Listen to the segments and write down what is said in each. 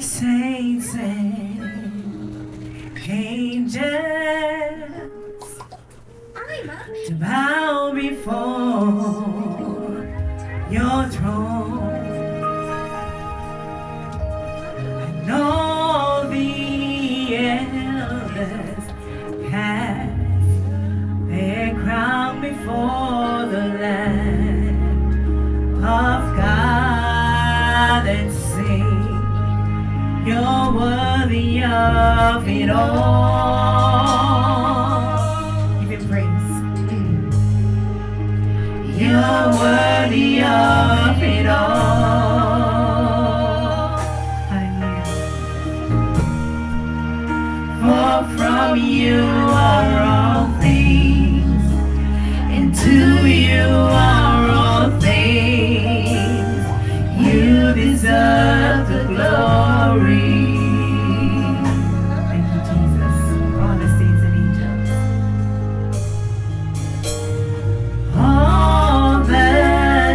Saints and angels to bow before your throne. And all the elders cast their crown before the Lamb of God and sing, you're worthy of it all. Give him praise. You're worthy of it all. Hallelujah. For from you are all things, and to you are all things. You deserve the glory. Thank you, Jesus. All the saints and angels. All the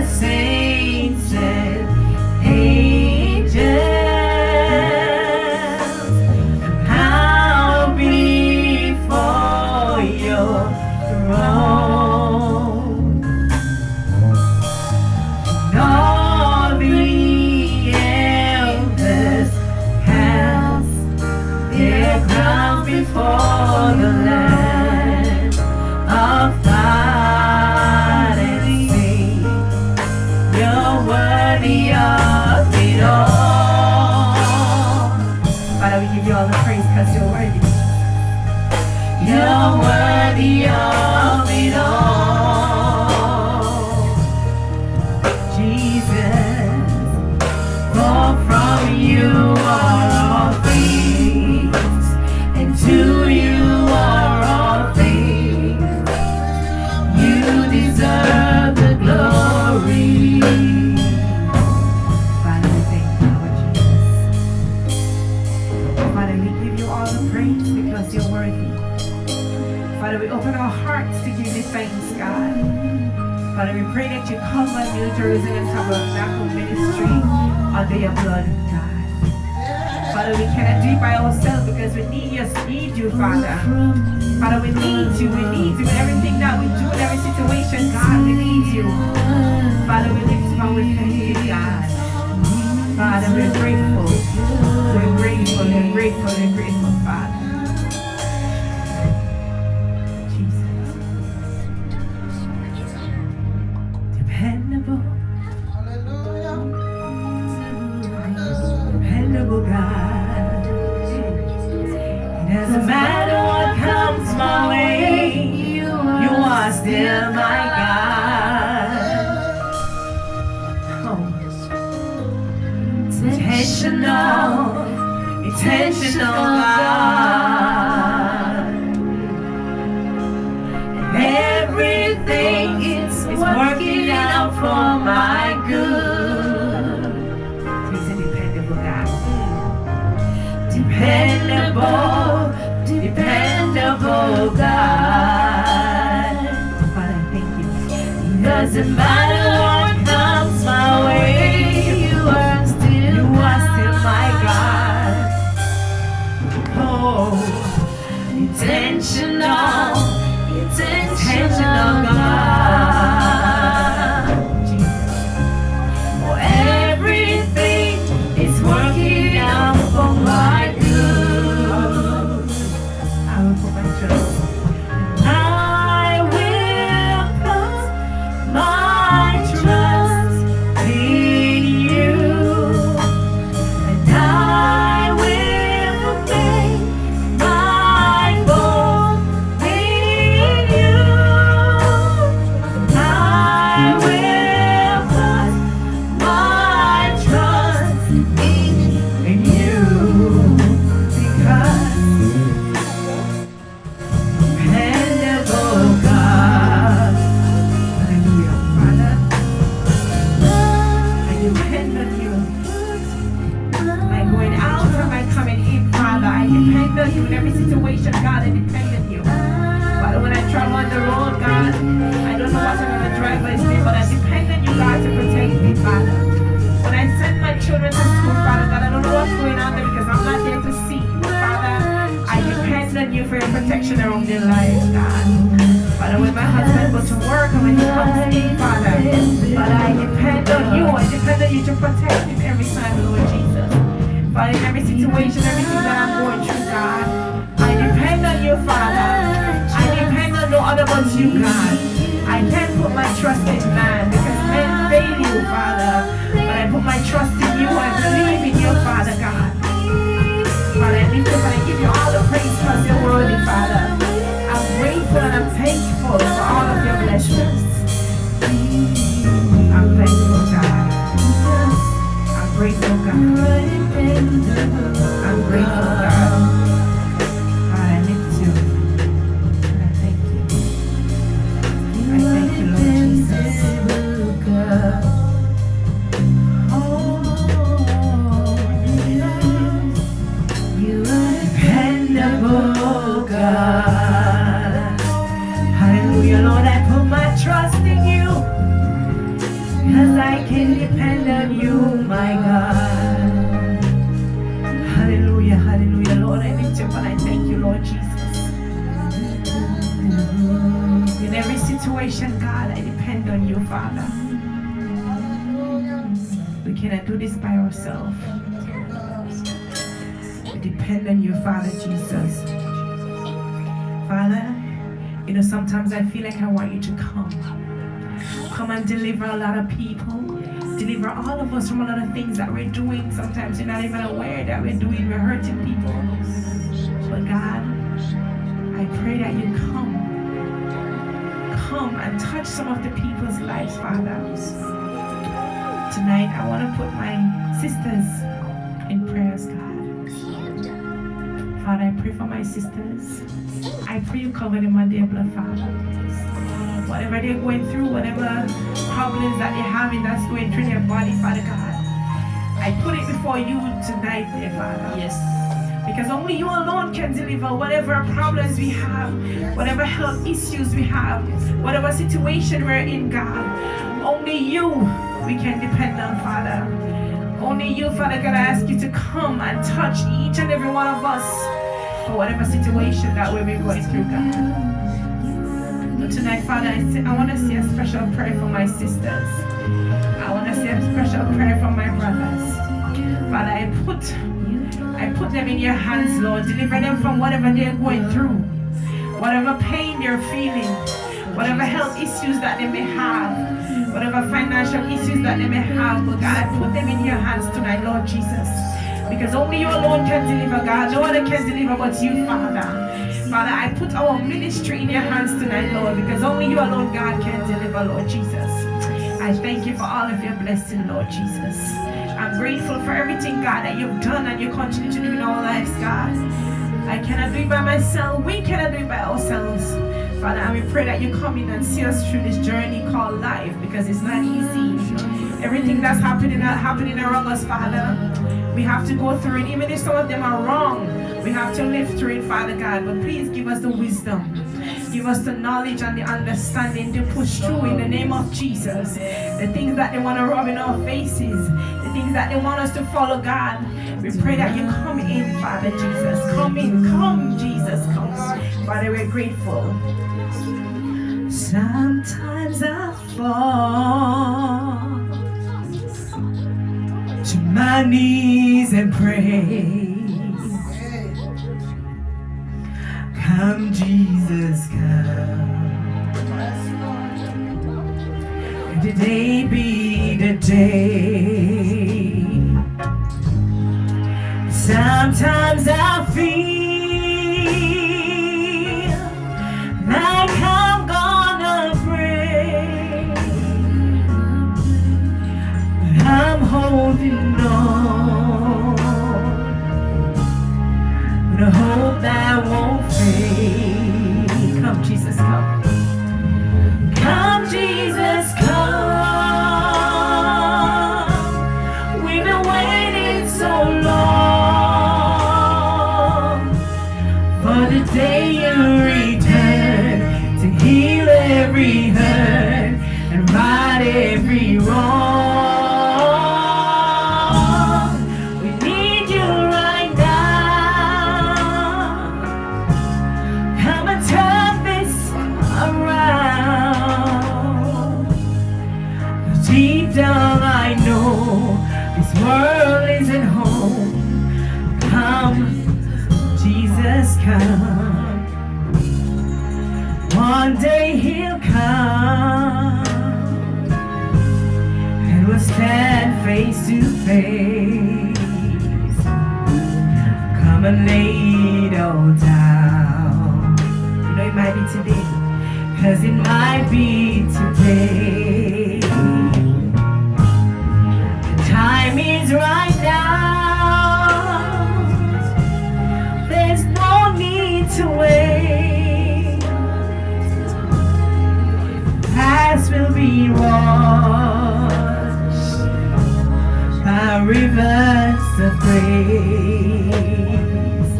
saints and angels bow before your throne. All the elders cast their crowns before the Lamb of God and sing, you're worthy of it all. Father, we give you all the praise because you're worthy. You're worthy of it all. Jesus, for from you are all things, and to you are all things. You deserve the glory. Father, we thank you, Lord Jesus. Father, we give you all the praise because you're worthy. Father, we open our hearts to give you thanks, God. Father, we pray that you cover New Jerusalem Tabernacle Ministry under your blood, God. Father, we cannot do it by ourselves because we need you, Father. Father, we need you in everything that we do, in every situation, God, we need you. Father, we lift you and we thank you, God. Father, we're grateful, Father. Dependable, dependable God. It doesn't matter what comes my way, you are still my God. Oh. Intentional God. Everything is working out for my good. He's a dependable God. Dependable God. Father, I thank you. It doesn't matter what comes my way, you are still my God. Oh, intentional God. Oh, everything is working out for my good. I will put my trust. I will put my trust in you, and I will make my boast in you. I will put my trust in you because dependable God. Hallelujah, Father. I depend on you. My going out or my coming in, Father. I depend on you in every situation, God. I depend on you. Father, when I travel on the road, God, I don't know what another driver is doing, but I depend on you, God, to protect me, Father. When I send my children to school, Father God, I don't know know what's going on there because I'm not there to see. Father, I depend on you for your protection around their lives, God. Father, when my husband goes to work and when he comes in, Father, I depend on you. I depend on you to protect him every time, Lord Jesus. Father, in every situation, everything that I'm going through, God, I depend on you, Father. I depend on no other but you, God. I can't put my trust in man because men fail you, Father. But I put my trust in you. I believe in you, Father God. Father, I lift up and I give you all the praise because you're worthy, Father. I'm grateful and I'm thankful for all of your blessings. I'm thankful, God. I'm grateful, God. I'm grateful, God. God, I lift you. And I thank you. I thank you, Lord Jesus. You are dependable, God. Hallelujah, Lord, I put my trust in you. Because I can depend on you, my God. Hallelujah, hallelujah, Lord, I lift you up and I thank you, Lord Jesus. In every situation, God, I depend on you, Father. We cannot do this by ourselves. We depend on you, Father Jesus. Father, you know, sometimes I feel like I want you to come. Come and deliver a lot of people. Deliver all of us from a lot of things that we're doing. Sometimes you're not even aware that we're doing. We're hurting people. But God, I pray that you come. Come and touch some of the people's lives, Father. Tonight, I want to put my sisters in prayers, God. Father, I pray for my sisters. I pray you cover them on their blood, Father. Whatever they're going through, whatever problems that they're having that's going through their body, Father God, I put it before you tonight, dear Father. Yes. Because only you alone can deliver whatever problems we have, whatever health issues we have, whatever situation we're in, God. Only you we can depend on, Father. Only you, Father God, I ask you to come and touch each and every one of us for whatever situation that we've been going through, God. But tonight, Father, I want to say a special prayer for my sisters. I want to say a special prayer for my brothers. Father, I put them in your hands, Lord. Deliver them from whatever they're going through, whatever pain they're feeling, whatever health issues that they may have, whatever financial issues that they may have. But God, I put them in your hands tonight, Lord Jesus. Because only you alone can deliver, God. No other can deliver but you, Father. Father, I put our ministry in your hands tonight, Lord, because only you alone, God, can deliver, Lord Jesus. I thank you for all of your blessing, Lord Jesus. I'm grateful for everything, God, that you've done and you continue to do in our lives, God. I cannot do it by myself. We cannot do it by ourselves. Father, and we pray that you come in and see us through this journey called life, because it's not easy. Everything that's happening around us, Father, we have to go through it. Even if some of them are wrong, we have to live through it, Father God. But please give us the wisdom. Give us the knowledge and the understanding to push through in the name of Jesus. The things that they want to rub in our faces, the things that they want us to follow, God, we pray that you come in, Father Jesus. Come in, come, Jesus, come. Father, we're grateful. Sometimes I fall to my knees and pray. Come, Jesus, come. And today be the day. Sometimes I feel like I'm gonna break, but I'm holding on. The hope that won't fade. Come, Jesus, come. Come, Jesus, come. We've been waiting so long for the day you return to heal every hurt and right every wrong. We need world isn't home, come, Jesus, come. One day he'll come, and we'll stand face to face. Come and lay it all down. You know, it might be today, 'cause it might be today. The time is right now. There's no need to wait. Past will be washed by rivers of grace.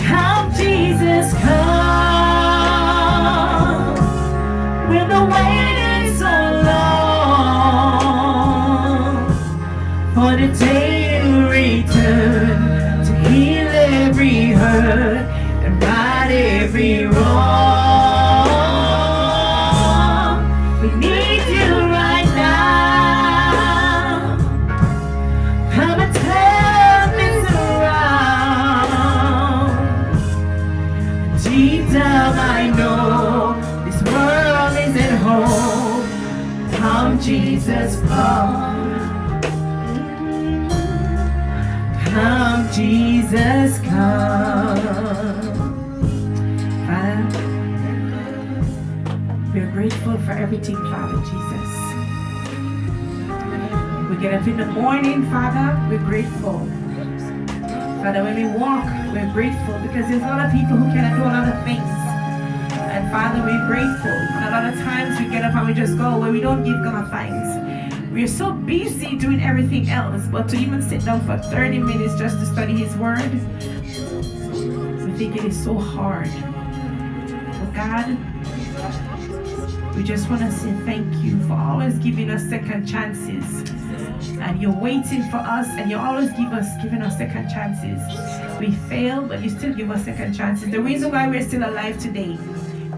Come, Jesus, come. When the wait is so long, for the day you return to heal every hurt and right every wrong. We need you right now. Come and turn this around. Deep down I know this world isn't home. Come, Jesus, come. Come, Jesus, come. Father, we're grateful for everything, Father Jesus. We get up in the morning, Father, we're grateful. Father, when we walk, we're grateful because there's a lot of people who cannot do a lot of things. And Father, we're grateful. And a lot of times we get up and we just go where we don't give God thanks. We're so busy doing everything else, but to even sit down for 30 minutes just to study His Word, we think it is so hard. But God, we just want to say thank you for always giving us second chances. And you're waiting for us, and you always giving us second chances. We fail, but you still give us second chances. The reason why we're still alive today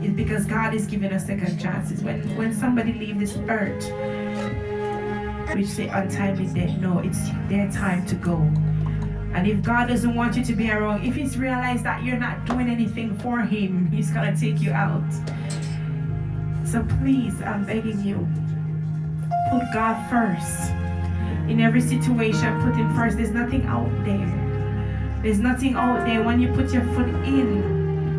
is because God is giving us second chances. When somebody leaves this earth, we say untimely death. No, it's their time to go. And if God doesn't want you to be around, if He's realized that you're not doing anything for Him, He's gonna take you out. So please, I'm begging you, put God first. In every situation, put Him first. There's nothing out there. There's nothing out there. When you put your foot in,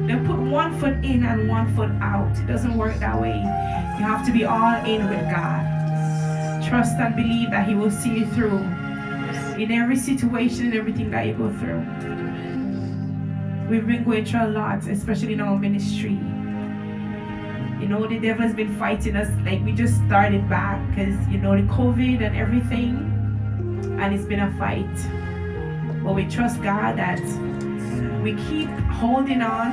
then put one foot in and one foot out. It doesn't work that way. You have to be all in with God. Trust and believe that He will see you through in every situation and everything that you go through. We've been going through a lot, especially in our ministry. You know, the devil's been fighting us. Like, we just started back because, you know, the COVID and everything, and it's been a fight. But we trust God that we keep holding on,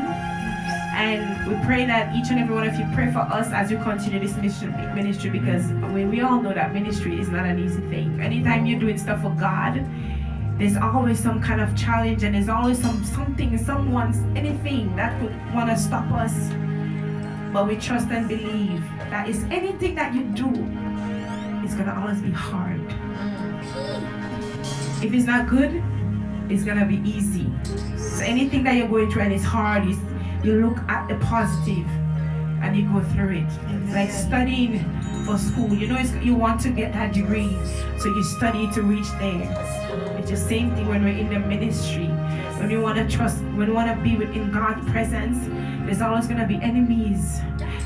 and we pray that each and every one of you pray for us as we continue this ministry, because we all know that ministry is not an easy thing. Anytime you're doing stuff for God, there's always some kind of challenge, and there's always something, someone's, anything that could want to stop us. But we trust and believe that is anything that you do, it's gonna always be hard. If it's not good, it's gonna be easy. So anything that you're going through and it's hard, you look at the positive and you go through it. Like studying for school, you know, you want to get that degree, so you study to reach there. It's the same thing when we're in the ministry. When we want to trust, when we want to be within God's presence, there's always going to be enemies.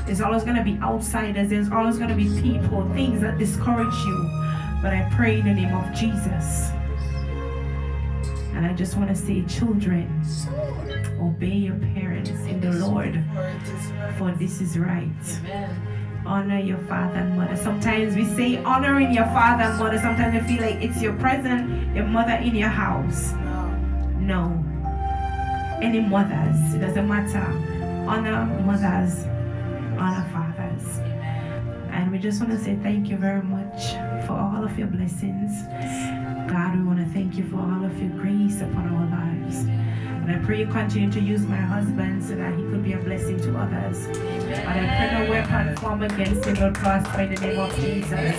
There's always going to be outsiders. There's always going to be people, things that discourage you. But I pray in the name of Jesus. And I just want to say, children, obey your parents in the Lord, for this is right. Honor your father and mother. Sometimes we say honoring your father and mother. Sometimes we feel like it's your present, your mother in your house. No. Any mothers, it doesn't matter. Honor mothers, honor fathers. And we just want to say thank you very much for all of your blessings. God, we want to thank you for all of your grace upon our lives. And I pray you continue to use my husband so that he could be a blessing to others. And I pray no weapon formed against him will prosper in the name of Jesus.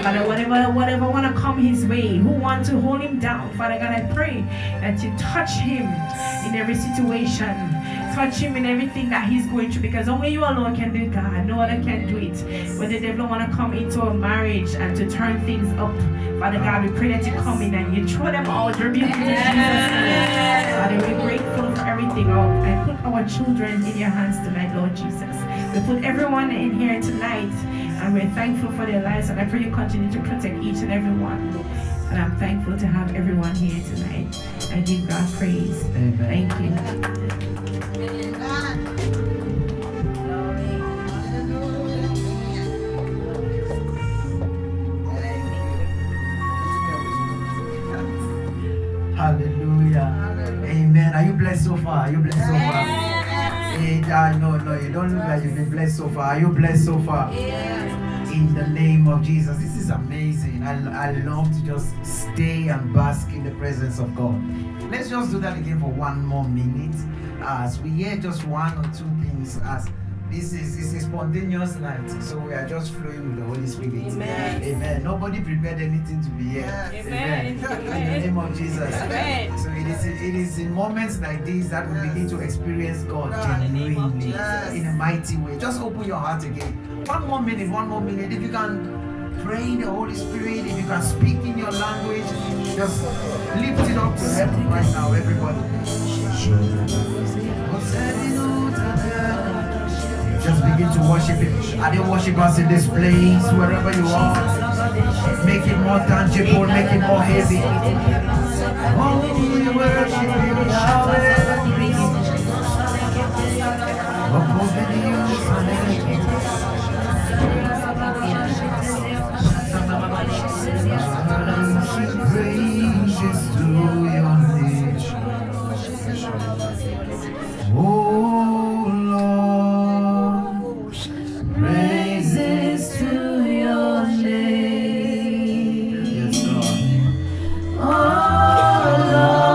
Father, whatever want to come his way, who want to hold him down, Father God, I pray that you touch him in every situation. Touch him in everything that he's going through, because only you alone can do it, God. No other can do it. When the devil want to come into a marriage and to turn things up, Father God, we pray that you come in and you throw them out, rebuke them in Jesus' name. Father, we're grateful for everything. I put our children in your hands tonight, Lord Jesus. We put everyone in here tonight, and we're thankful for their lives, and I pray you continue to protect each and every one. And I'm thankful to have everyone here tonight. I give God praise. Amen. Thank you. Hallelujah. Amen. Are you blessed so far? Are you blessed so far? No, you don't look like you've been blessed so far. Are you blessed so far? In the name of Jesus. This is amazing. I love to just stay and bask in the presence of God. Let's just do that again for one more minute. As we hear just one or two things, as this is a spontaneous night, so we are just flowing with the Holy Spirit. Amen. Amen. Nobody prepared anything to be here. Amen. In the name of Jesus. Amen. So it is in moments like this that we begin to experience God genuinely in a mighty way. Just open your heart again. One more minute. If you can pray in the Holy Spirit, if you can speak in your language, just lift it up to heaven right now, everybody. Just begin to worship Him. Are there worshipers in this place, wherever you are? Make it more tangible, make it more heavy. Oh, we worship you, Yahweh. Praises to your name. Oh Lord, praises to your name. Yes, Lord. Oh Lord.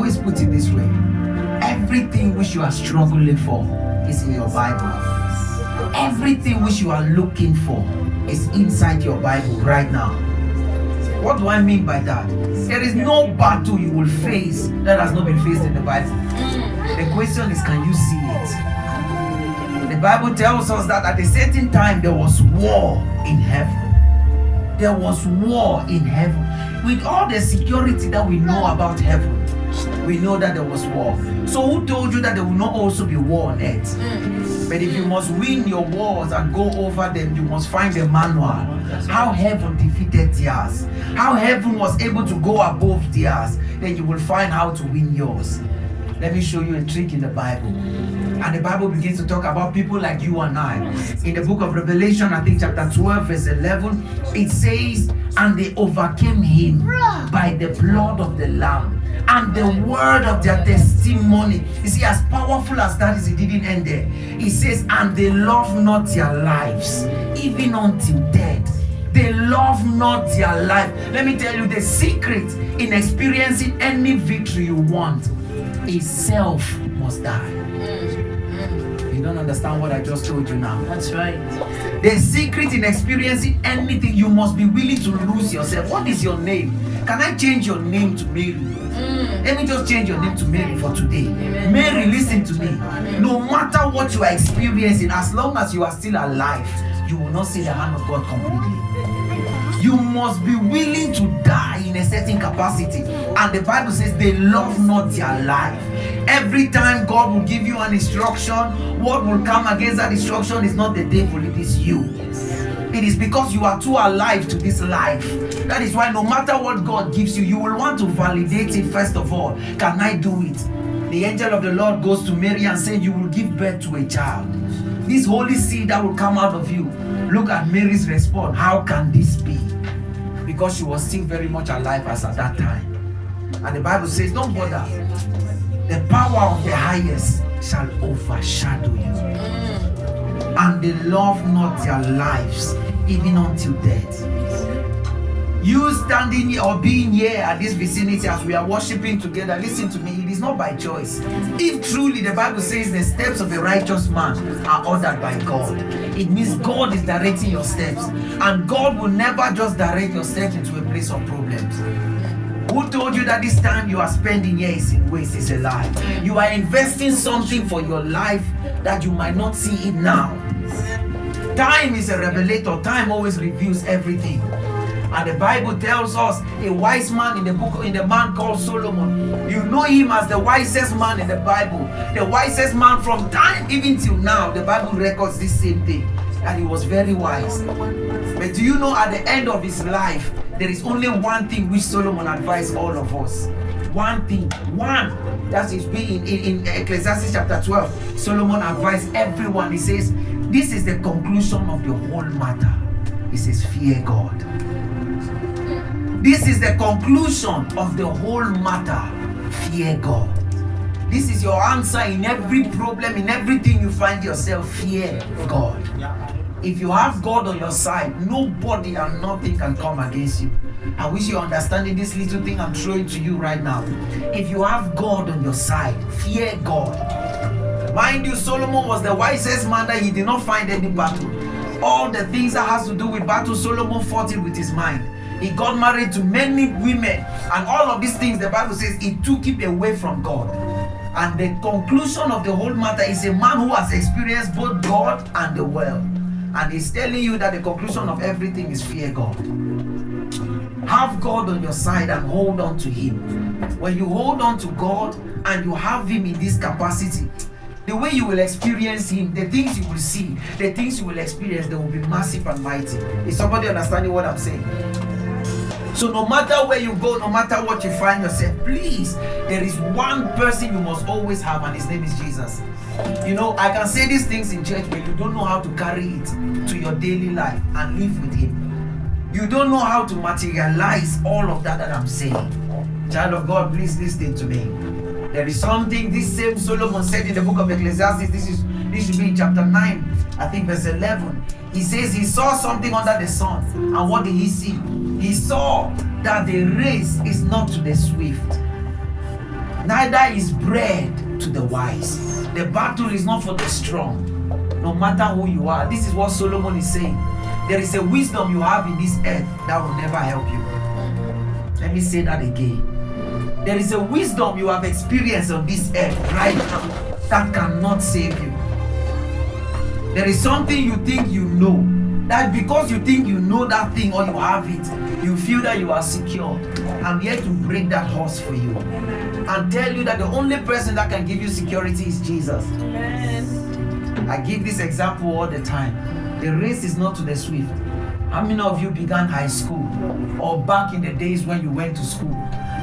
always put it this way. Everything which you are struggling for is in your Bible. Everything which you are looking for is inside your Bible right now. What do I mean by that? There is no battle you will face that has not been faced in the Bible. The question is, can you see it? The Bible tells us that at a certain time there was war in heaven. There was war in heaven. With all the security that we know about heaven, we know that there was war. So who told you that there will not also be war on earth? But if you must win your wars and go over them, you must find the manual. How heaven defeated theirs. How heaven was able to go above theirs. Then you will find how to win yours. Let me show you a trick in the Bible. And the Bible begins to talk about people like you and I. In the book of Revelation, I think chapter 12, verse 11, it says, and they overcame him by the blood of the Lamb and the word of their testimony. You see, as powerful as that is, it didn't end there. It says, and they love not their lives, even until death. They love not their life. Let me tell you, the secret in experiencing any victory you want is self must die. You don't understand what I just told you now. That's right. The secret in experiencing anything, you must be willing to lose yourself. What is your name? Can I change your name to Mary? Let me just change your name to Mary for today. Amen. Mary, listen to me. No matter what you are experiencing, as long as you are still alive, you will not see the hand of God completely. You must be willing to die in a certain capacity. And the Bible says they love not their life. Every time God will give you an instruction, what will come against that instruction is not the devil, it is you. It is because you are too alive to this life. That is why no matter what God gives you, you will want to validate it first of all. Can I do it? The angel of the Lord goes to Mary and says, you will give birth to a child. This holy seed that will come out of you. Look at Mary's response. How can this be? Because she was still very much alive as at that time. And the Bible says, don't bother. The power of the highest shall overshadow you. And they love not their lives, even until death. You standing here or being here at this vicinity as we are worshiping together, listen to me, it is not by choice. If truly the Bible says the steps of a righteous man are ordered by God, it means God is directing your steps. And God will never just direct your steps into a place of problems. Who told you that this time you are spending here is in waste? Is a lie. You are investing something for your life that you might not see it now. Time is a revelator. Time always reveals everything. And the Bible tells us a wise man in the man called Solomon. You know him as the wisest man in the Bible. The wisest man from time even till now. The Bible records this same thing. And he was very wise. But do you know at the end of his life, there is only one thing which Solomon advised all of us. One thing. One. That is in Ecclesiastes chapter 12. Solomon advised everyone. He says, this is the conclusion of the whole matter. He says, fear God. This is the conclusion of the whole matter. Fear God. This is your answer in every problem, in everything you find yourself. Fear God. If you have God on your side, nobody and nothing can come against you. I wish you're understanding this little thing I'm throwing to you right now. If you have God on your side, fear God. Mind you, Solomon was the wisest man that he did not find any battle. All the things that has to do with battle, Solomon fought it with his mind. He got married to many women, and all of these things, the Bible says, it took him away from God. And the conclusion of the whole matter is a man who has experienced both God and the world. And he's telling you that the conclusion of everything is fear God. Have God on your side and hold on to him. When you hold on to God and you have him in this capacity, the way you will experience him, the things you will see, the things you will experience, they will be massive and mighty. Is somebody understanding what I'm saying? So no matter where you go, no matter what you find yourself, please, there is one person you must always have, and his name is Jesus. You know, I can say these things in church, but you don't know how to carry it to your daily life and live with him. You don't know how to materialize all of that I'm saying. Child of God, please listen to me. There is something this same Solomon said in the book of Ecclesiastes. This should be in chapter 9, I think verse 11. He says he saw something under the sun. And what did he see? He saw that the race is not to the swift. neither is bread to the wise. The battle is not for the strong, no matter who you are. This is what Solomon is saying. There is a wisdom you have in this earth that will never help you. Let me say that again. There is a wisdom you have experienced on this earth right now that cannot save you. There is something you think you know, that because you think you know that thing or you have it, you feel that you are secure. I'm here to break that horse for you and tell you that the only person that can give you security is Jesus. I give this example all the time. The race is not to the swift. How many of you began high school or back in the days when you went to school?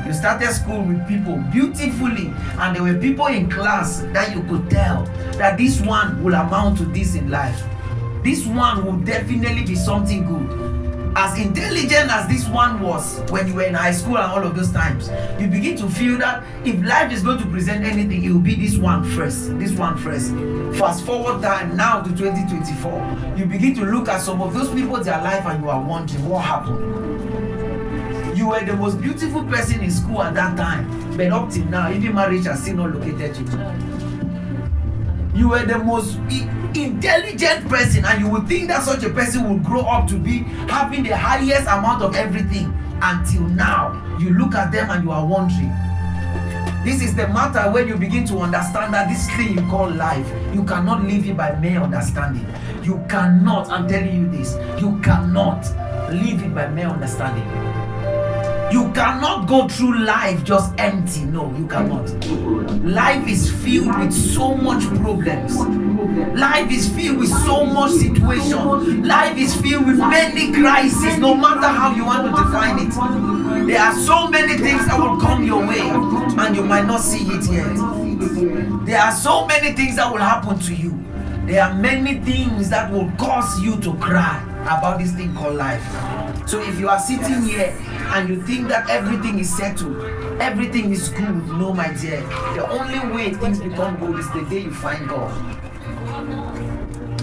You started school with people beautifully, and there were people in class that you could tell that this one will amount to this in life. This one will definitely be something good. As intelligent as this one was when you were in high school and all of those times, you begin to feel that if life is going to present anything, it will be this one first. This one first. Fast forward time now to 2024. You begin to look at some of those people, their life, and you are wondering what happened. You were the most beautiful person in school at that time, but up till now, even marriage has still not located you. You were the most intelligent person, and you would think that such a person would grow up to be having the highest amount of everything. Until now, you look at them and you are wondering. This is the matter when you begin to understand that this thing you call life, you cannot live it by mere understanding. You cannot, I'm telling you this, you cannot live it by mere understanding. You cannot go through life just empty. No, you cannot. Life is filled with so much problems. Life is filled with so much situation. Life is filled with many crises, no matter how you want to define it. There are so many things that will come your way and you might not see it yet. There are so many things that will happen to you. There are many things that will cause you to cry about this thing called life. So if you are sitting here and you think that everything is settled, everything is good, no, my dear, the only way things become good is the day you find God.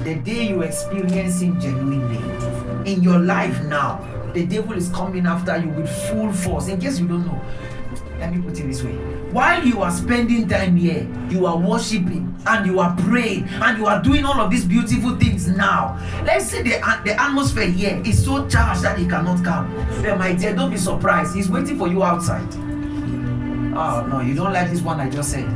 The day you experience Him genuinely. In your life now, the devil is coming after you with full force. In case you don't know, let me put it this way. While you are spending time here, you are worshiping and you are praying and you are doing all of these beautiful things now. Let's say the atmosphere here is so charged that it cannot come. Then my dear, don't be surprised. He's waiting for you outside. Oh no, you don't like this one I just said.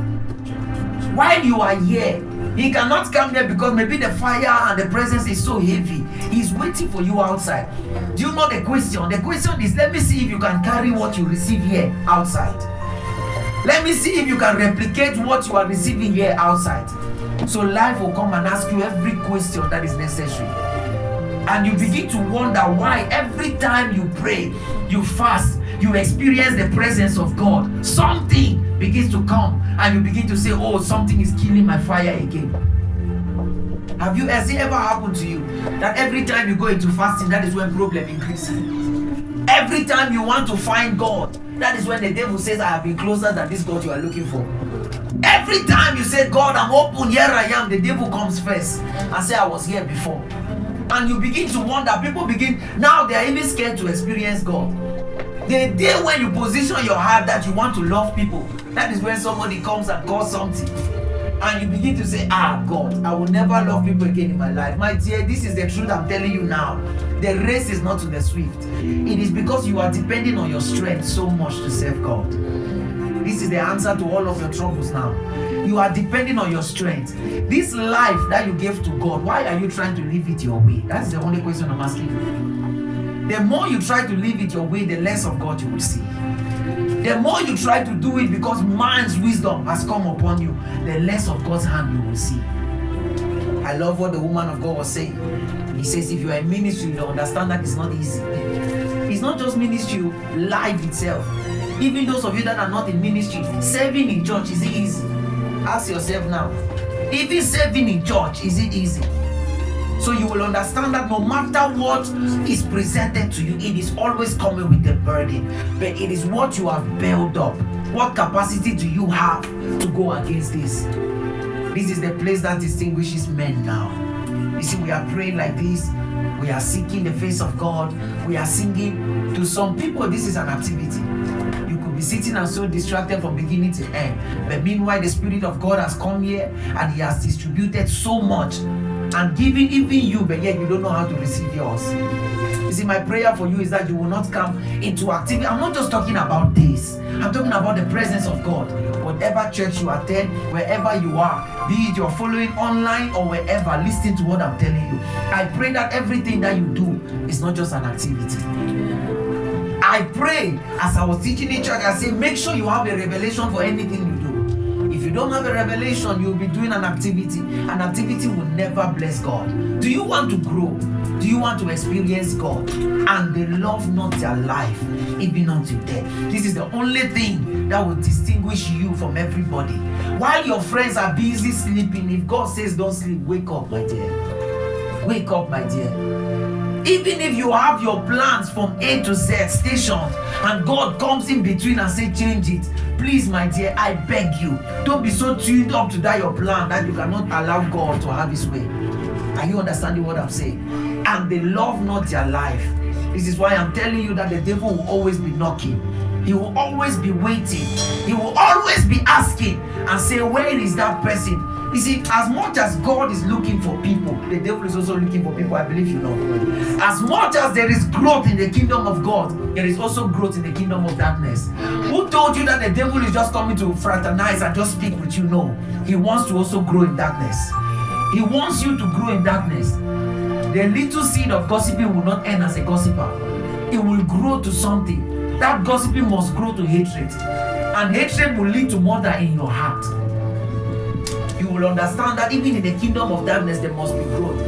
While you are here, he cannot come there because maybe the fire and the presence is so heavy. He's waiting for you outside. Do you know the question? The question is, let me see if you can carry what you receive here outside. Let me see if you can replicate what you are receiving here outside. So life will come and ask you every question that is necessary. And you begin to wonder why every time you pray, you fast, you experience the presence of God. Something begins to come and you begin to say, oh, something is killing my fire again. Has it ever happened to you that every time you go into fasting, that is when problem increases? Every time you want to find God, that is when the devil says, I have been closer than this God you are looking for. Every time you say, God, I'm open, here I am, the devil comes first and say, I was here before. And you begin to wonder, now they are even scared to experience God. The day when you position your heart that you want to love people, that is when somebody comes and calls something. And you begin to say, God, I will never love people again in my life. My dear, this is the truth I'm telling you now. The race is not to the swift. It is because you are depending on your strength so much to serve God. This is the answer to all of your troubles now. You are depending on your strength. This life that you gave to God, why are you trying to live it your way? That's the only question I'm asking you. The more you try to live it your way, the less of God you will see. The more you try to do it because man's wisdom has come upon you, the less of God's hand you will see. I love what the woman of God was saying. He says, if you are in ministry, you understand that it's not easy. It's not just ministry, life itself. Even those of you that are not in ministry, serving in church, is it easy? Ask yourself now. Even serving in church, is it easy? So you will understand that no matter what is presented to you, it is always coming with a burden. But it is what you have built up. What capacity do you have to go against this? This is the place that distinguishes men now. You see, we are praying like this. We are seeking the face of God. We are singing. To some people, this is an activity. You could be sitting and so distracted from beginning to end. But meanwhile, the Spirit of God has come here and He has distributed so much and given even you, but yet you don't know how to receive yours. You see, my prayer for you is that you will not come into activity. I'm not just talking about this. I'm talking about the presence of God. Whatever church you attend, wherever you are, be it you're following online or wherever, listen to what I'm telling you. I pray that everything that you do is not just an activity. I pray, as I was teaching in church, I say, make sure you have a revelation for anything you do. If you don't have a revelation, you'll be doing an activity. An activity will never bless God. Do you want to grow? Do you want to experience God? And they love not their life, even unto death. This is the only thing that will distinguish you from everybody. While your friends are busy sleeping, if God says don't sleep, wake up, my dear. Wake up, my dear. Even if you have your plans from A to Z stationed and God comes in between and say change it, please, my dear, I beg you, don't be so tuned up to that your plan that you cannot allow God to have His way. Are you understanding what I'm saying? And they love not their life. This is why I'm telling you that the devil will always be knocking. He will always be waiting. He will always be asking and say, where is that person? You see, as much as God is looking for people, the devil is also looking for people. I believe you know. As much as there is growth in the kingdom of God, there is also growth in the kingdom of darkness. Who told you that the devil is just coming to fraternize and just speak with you? No. He wants to also grow in darkness. He wants you to grow in darkness. The little seed of gossiping will not end as a gossiper. It will grow to something. That gossiping must grow to hatred. And hatred will lead to murder in your heart. You will understand that even in the kingdom of darkness, there must be growth.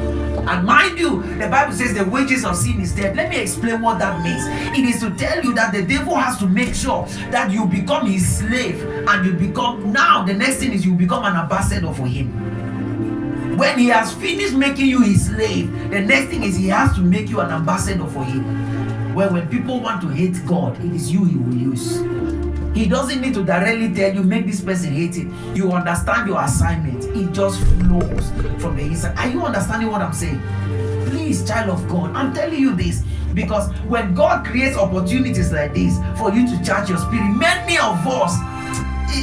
And mind you, the Bible says the wages of sin is death. Let me explain what that means. It is to tell you that the devil has to make sure that you become his slave. And you become, now the next thing is you become an ambassador for him. When he has finished making you his slave, the next thing is he has to make you an ambassador for him. Well, when people want to hate God, it is you he will use. He doesn't need to directly tell you, make this person hate it. You understand your assignment. It just flows from the inside. Are you understanding what I'm saying? Please, child of God, I'm telling you this because when God creates opportunities like this for you to charge your spirit, many of us,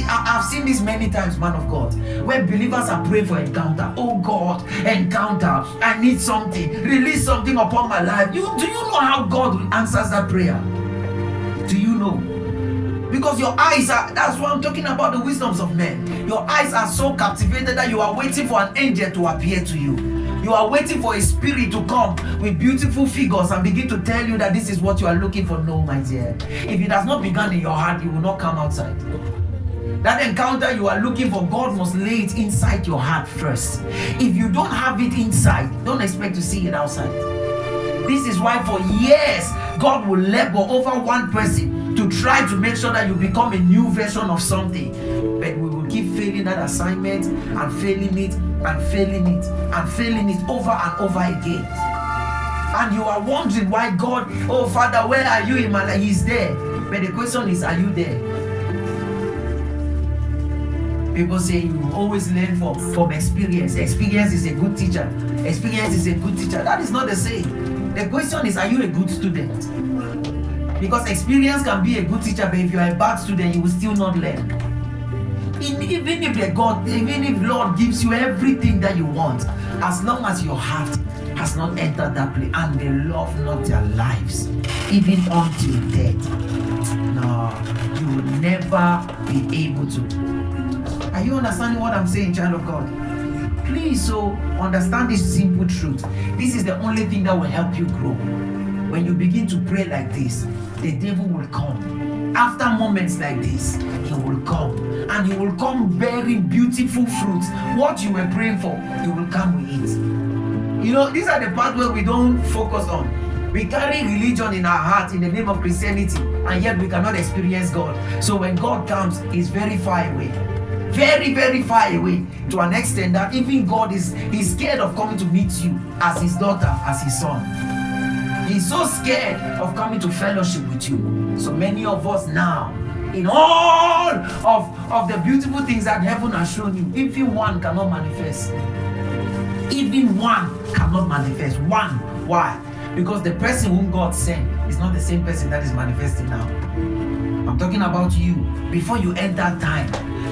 I've seen this many times, man of God, when believers are praying for encounter. Oh God, encounter, I need something, release something upon my life. Do you know how God answers that prayer? Do you know? Because your eyes are, that's what I'm talking about, the wisdoms of men. Your eyes are so captivated that you are waiting for an angel to appear to you. You are waiting for a spirit to come with beautiful figures and begin to tell you that this is what you are looking for. No, my dear. If it has not begun in your heart, it will not come outside. That encounter you are looking for, God must lay it inside your heart first. If you don't have it inside, don't expect to see it outside. This is why for years, God will labor over one person to try to make sure that you become a new version of something. But we will keep failing that assignment and failing it and failing it and failing it over and over again. And you are wondering why God, oh Father, where are you in my life? He's there. But the question is, are you there? People say you always learn from experience. Experience is a good teacher. Experience is a good teacher. That is not the same. The question is, are you a good student? Because experience can be a good teacher, but if you are a bad student, you will still not learn. Even if Lord gives you everything that you want, as long as your heart has not entered that place, and they love not their lives, even until death, no, you will never be able to. Are you understanding what I'm saying, child of God? Please, so understand this simple truth. This is the only thing that will help you grow. When you begin to pray like this, the devil will come. After moments like this, he will come. And he will come bearing beautiful fruits. What you were praying for, he will come with it. You know, these are the parts where we don't focus on. We carry religion in our heart in the name of Christianity, and yet we cannot experience God. So when God comes, he's very far away. Very, very far away, to an extent that even God he's scared of coming to meet you as his daughter, as his son. He's so scared of coming to fellowship with you. So many of us now, in all of the beautiful things that heaven has shown you, even one cannot manifest. Even one cannot manifest. One. Why? Because the person whom God sent It's not the same person that is manifesting now. I'm talking about you. Before you enter time,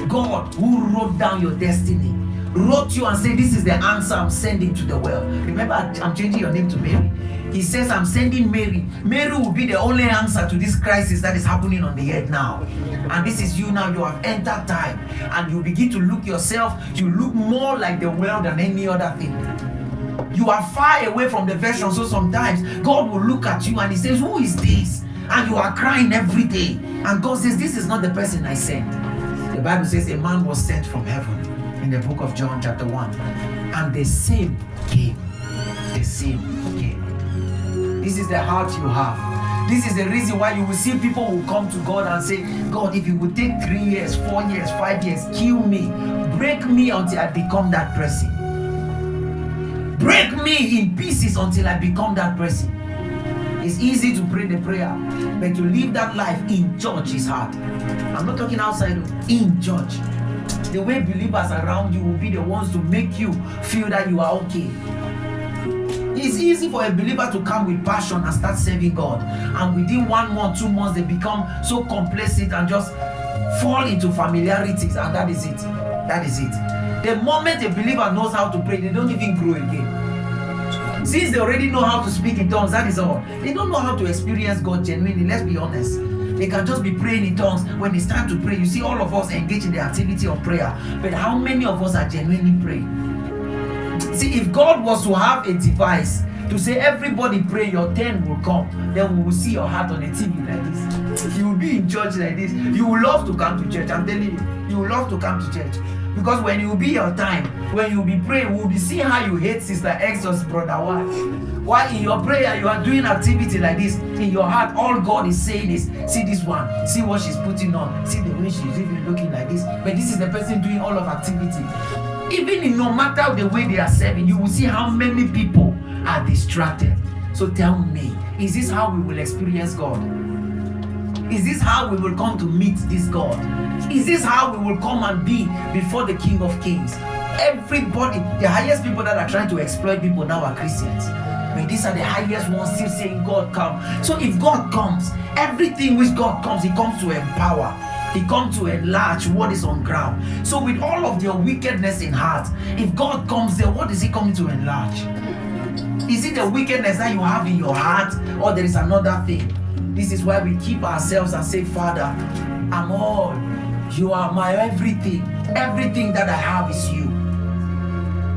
God who wrote down your destiny, wrote you and said, this is the answer I'm sending to the world. Remember, I'm changing your name to Mary. He says, I'm sending Mary. Mary will be the only answer to this crisis that is happening on the earth now. And this is you now. You have entered time. And you begin to look yourself. You look more like the world than any other thing. You are far away from the version. So sometimes God will look at you and he says, who is this? And you are crying every day. And God says, this is not the person I sent. The Bible says a man was sent from heaven in the book of John chapter 1. And the same came. The same came. This is the heart you have. This is the reason why you will see people who come to God and say, God, if you would take 3 years, 4 years, 5 years, kill me, break me until I become that person. Break me in pieces until I become that person. It's easy to pray the prayer, but to live that life in church is hard. I'm not talking outside, in church. The way believers around you will be the ones to make you feel that you are okay. It's easy for a believer to come with passion and start serving God, and within 1 month, 2 months, they become so complacent and just fall into familiarities, and that is it. That is it. The moment a believer knows how to pray, they don't even grow again. Since they already know how to speak in tongues, that is all. They don't know how to experience God genuinely, let's be honest. They can just be praying in tongues. When it's time to pray, you see all of us engage in the activity of prayer, but how many of us are genuinely praying? See, if God was to have a device to say everybody pray, your turn will come, then we will see your heart on a TV like this. You will be in church like this. You will love to come to church. I'm telling you, you will love to come to church. Because when it will be your time, when you will be praying, we will be seeing how you hate Sister X or Brother Y. Why in your prayer you are doing activity like this, in your heart all God is saying is, see this one, see what she's putting on, see the way she's even looking like this. But this is the person doing all of activity. Even in no matter the way they are serving, you will see how many people are distracted. So tell me, is this how we will experience God? Is this how we will come to meet this God? Is this how we will come and be before the King of Kings? Everybody, the highest people that are trying to exploit people now are Christians. But these are the highest ones still saying God come. So if God comes, everything which God comes, He comes to empower. He comes to enlarge what is on ground. So with all of your wickedness in heart, if God comes there, what is He coming to enlarge? Is it the wickedness that you have in your heart, or there is another thing? This is why we keep ourselves and say, Father, I'm all. You are my everything. Everything that I have is you.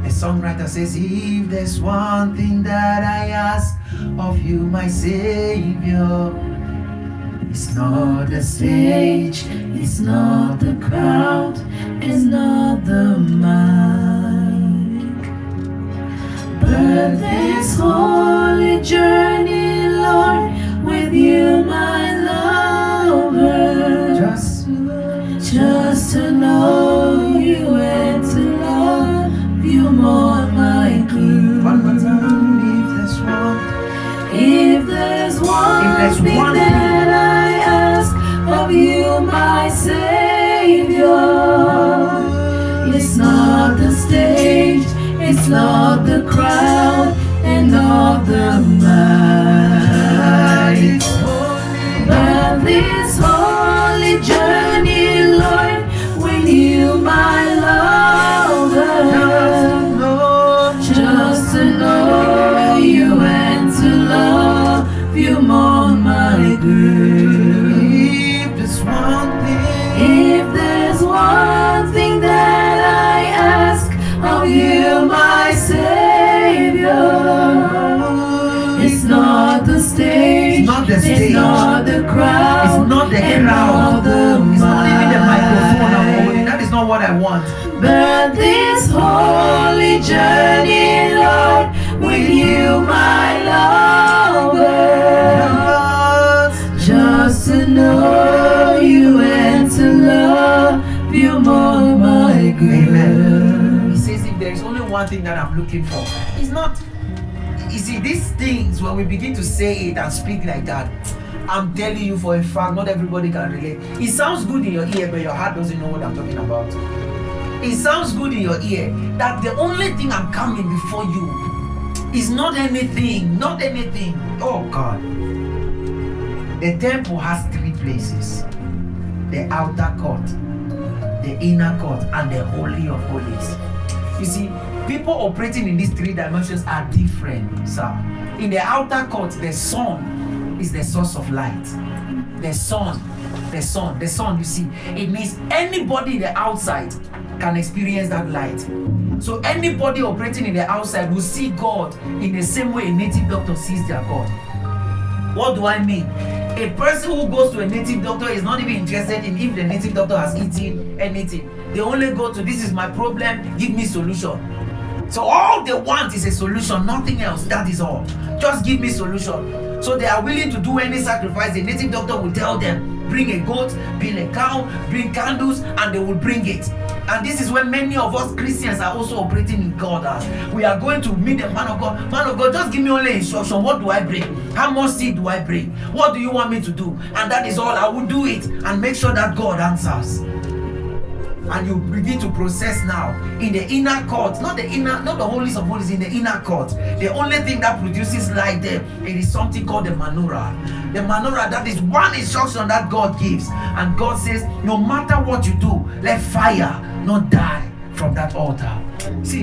The songwriter says, if there's one thing that I ask of you, my Savior, it's not the stage, it's not the crowd, it's not the mic, but this holy journey, Lord, with you, my lover, just to know you and to love you more, my good. One more time, if there's one thing that I ask of you, my Savior, it's not the stage, it's not the crowd, and not the might, but this holy journey, Lord, with you, my lover, just to know you and to love you more, my girl. If there's one thing that I ask of you, my Savior, it's not the stage, it's not the stage, it's not the crowd, it's not the crowd, it's not even the microphone I'm holding. That is not what I want. But this holy journey, Lord, with you, my lover, just to know you and to love you more, my girl. Amen. He says, if there is only one thing that I'm looking for, it's not. You see, these things, when we begin to say it and speak like that, I'm telling you for a fact, not everybody can relate. It sounds good in your ear, but your heart doesn't know what I'm talking about. It sounds good in your ear that the only thing I'm coming before you is not anything, not anything. Oh God. The temple has 3 places: the outer court, the inner court, and the Holy of Holies. You see, people operating in these 3 dimensions are different, sir. In the outer court, the sun is the source of light. The sun, you see, it means anybody in the outside can experience that light. So anybody operating in the outside will see God in the same way a native doctor sees their God. What do I mean? A person who goes to a native doctor is not even interested in if the native doctor has eaten anything. They only go to, this is my problem, give me solution. So all they want is a solution, nothing else. That is all. Just give me solution. So they are willing to do any sacrifice. The native doctor will tell them, bring a goat, bring a cow, bring candles, and they will bring it. And this is when many of us Christians are also operating in God as we are going to meet the man of God. Man of God, just give me only instruction. What do I bring? How much seed do I bring? What do you want me to do? And that is all. I will do it and make sure that God answers. And you begin to process now in the inner court, not the holies of holies, in the inner court. The only thing that produces light there, it is something called the menorah. The menorah, that is one instruction that God gives, and God says, no matter what you do, let fire not die from that altar. See,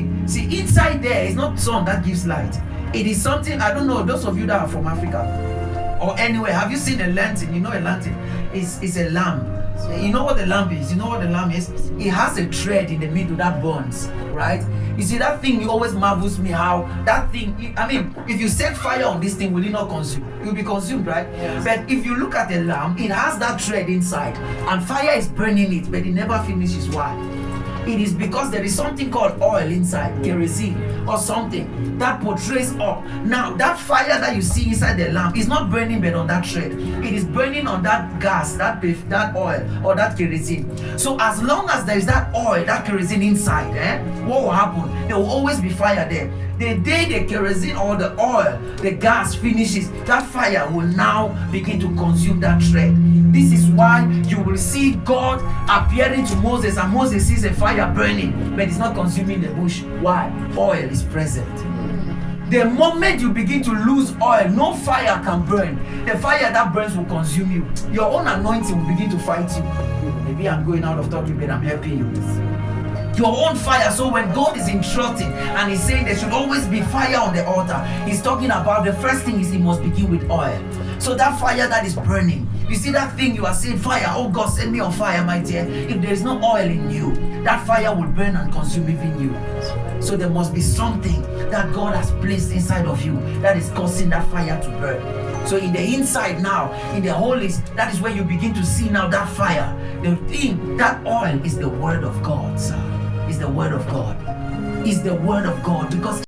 inside there is not sun that gives light. It is something, I don't know, those of you that are from Africa or anywhere, have you seen a lantern? You know a lantern? It's a lamp. You know what the lamp is? You know what the lamp is? It has a thread in the middle that burns, right? You see, that thing, it always marvels me how that thing, I mean, if you set fire on this thing, will it not consume? It will be consumed, right? Yes. But if you look at the lamp, it has that thread inside, and fire is burning it, but it never finishes. Why? It is because there is something called oil inside, kerosene or something that portrays up. Now, that fire that you see inside the lamp is not burning but on that thread. It is burning on that gas, that oil or that kerosene. So as long as there is that oil, that kerosene inside, what will happen? There will always be fire there. The day the kerosene or the oil, the gas finishes, that fire will now begin to consume that thread. This is why you will see God appearing to Moses, and Moses sees a fire burning, but it's not consuming the bush. Why? Oil is present. The moment you begin to lose oil, no fire can burn. The fire that burns will consume you. Your own anointing will begin to fight you. Maybe I'm going out of topic, but I'm helping you. Your own fire. So when God is instructing and he's saying there should always be fire on the altar, he's talking about the first thing is it must begin with oil. So that fire that is burning, you see that thing you are saying, fire, oh God, send me on fire, my dear. If there is no oil in you, that fire will burn and consume even you. So there must be something that God has placed inside of you that is causing that fire to burn. So in the inside now, in the holies, that is where you begin to see now that fire. The thing, that oil is the word of God, sir. Is the word of God. Is the word of God. Because